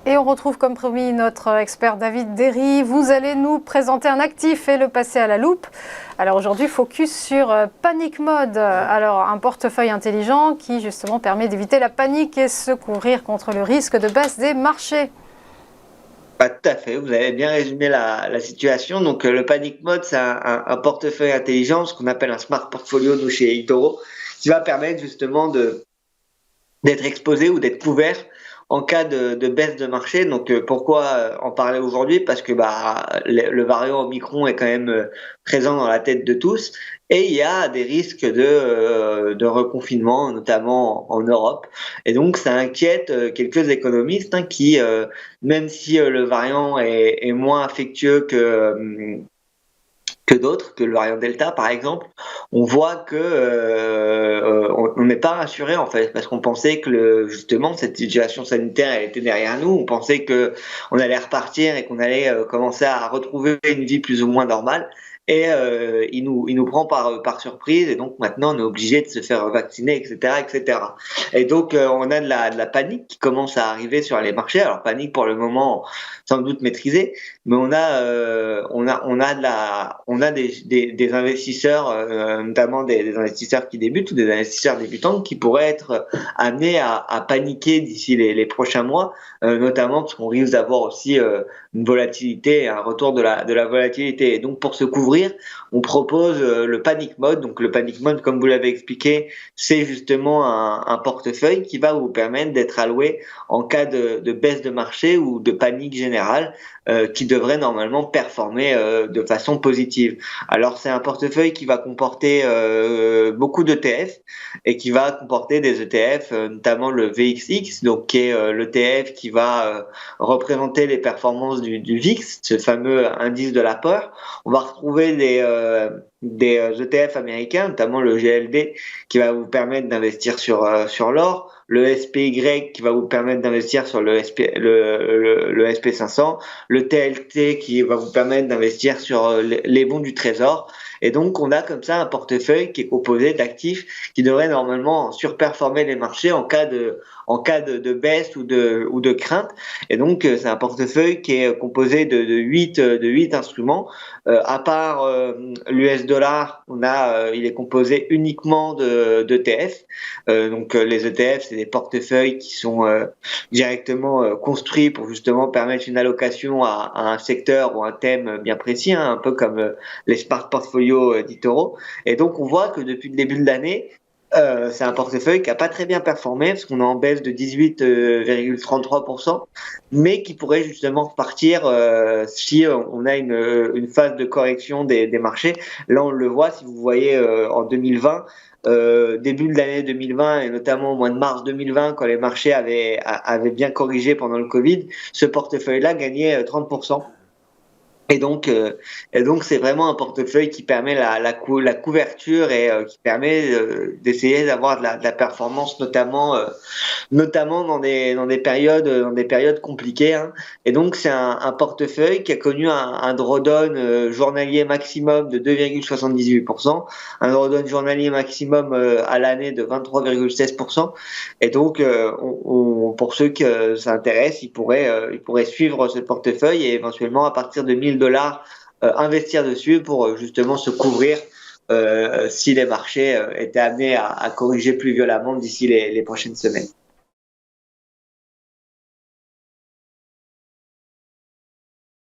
Et on retrouve comme promis notre expert David Derry. Vous allez nous présenter un actif et le passer à la loupe. Alors aujourd'hui, focus sur Panic Mode. Alors un portefeuille intelligent qui justement permet d'éviter la panique et se couvrir contre le risque de baisse des marchés. Pas tout à fait, vous avez bien résumé la situation. Donc le Panic Mode, c'est un portefeuille intelligent, ce qu'on appelle un smart portfolio nous chez eToro, qui va permettre justement d'être exposé ou d'être couvert en cas de baisse de marché. Donc pourquoi en parler aujourd'hui? Parce que le variant Omicron est quand même présent dans la tête de tous et il y a des risques de reconfinement, notamment en Europe. Et donc ça inquiète quelques économistes qui, même si le variant est moins affectueux que d'autres, que le variant Delta par exemple, on voit que on n'est pas rassuré en fait, parce qu'on pensait que justement cette situation sanitaire elle était derrière nous, on pensait que on allait repartir et qu'on allait commencer à retrouver une vie plus ou moins normale. Et il nous prend par surprise, et donc maintenant on est obligé de se faire vacciner, etc., etc. Et donc on a de la panique qui commence à arriver sur les marchés. Alors panique pour le moment sans doute maîtrisée, mais on a des investisseurs, notamment des investisseurs qui débutent ou des investisseurs débutants qui pourraient être amenés à paniquer d'ici les prochains mois, notamment parce qu'on risque d'avoir aussi une volatilité, un retour de la volatilité. Et donc pour se couvrir, on propose le panic mode. Donc le panic mode, comme vous l'avez expliqué, c'est justement un portefeuille qui va vous permettre d'être alloué en cas de baisse de marché ou de panique générale, qui devrait normalement performer de façon positive. Alors c'est un portefeuille qui va comporter beaucoup d'ETF et qui va comporter des ETF, notamment le VXX, donc qui est l'ETF qui va représenter les performances du VIX, ce fameux indice de la peur. On va retrouver des ETF américains, notamment le GLD, qui va vous permettre d'investir sur l'or, le SPY qui va vous permettre d'investir sur le SP500, le TLT qui va vous permettre d'investir sur les bons du trésor. Et donc, on a comme ça un portefeuille qui est composé d'actifs qui devraient normalement surperformer les marchés en cas de baisse ou de crainte. Et donc, c'est un portefeuille qui est composé de 8 instruments. À part l'US dollar, il est composé uniquement d'ETF. Donc, les ETF, c'est des portefeuilles qui sont directement construits pour justement permettre une allocation à un secteur ou un thème bien précis, un peu comme les smart portfolios d'eToro. Et donc, on voit que depuis le début de l'année, c'est un portefeuille qui n'a pas très bien performé parce qu'on est en baisse de 18,33%, mais qui pourrait justement repartir si on a une phase de correction des marchés. Là, on le voit, si vous voyez en 2020, début de l'année 2020 et notamment au mois de mars 2020, quand les marchés avaient bien corrigé pendant le Covid, ce portefeuille-là gagnait 30%. Et donc c'est vraiment un portefeuille qui permet la couverture et qui permet d'essayer d'avoir de la performance, notamment dans des périodes compliquées, hein. Et donc c'est un portefeuille qui a connu un drawdown journalier maximum de 2,78%, un drawdown journalier maximum à l'année de 23,16%. Et donc pour ceux que ça intéresse, ils pourraient suivre ce portefeuille et éventuellement à partir de 1 000 $ investir dessus pour justement se couvrir si les marchés étaient amenés à corriger plus violemment d'ici les prochaines semaines.